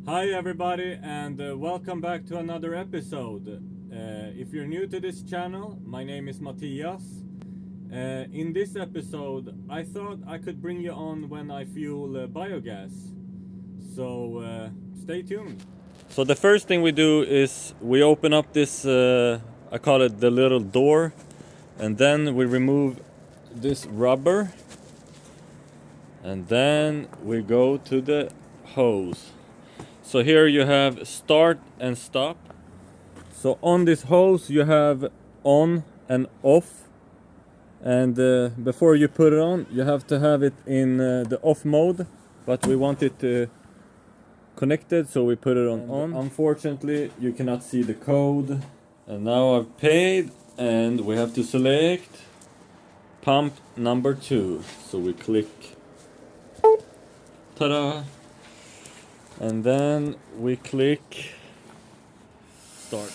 Hi everybody and welcome back to another episode. If you're new to this channel, my name is Matthias. In this episode, I thought I could bring you on when I fuel biogas. So stay tuned. So the first thing we do is we open up this, I call it the little door, and then we remove this rubber, and then we go to the hose. So here you have start and stop. So on this hose you have on and off, and before you put it on you have to have it in the off mode, but we want it connected, so we put it on. Unfortunately you cannot see the code, and now I've paid and we have to select pump number 2. So we click, ta-da, and then we click start.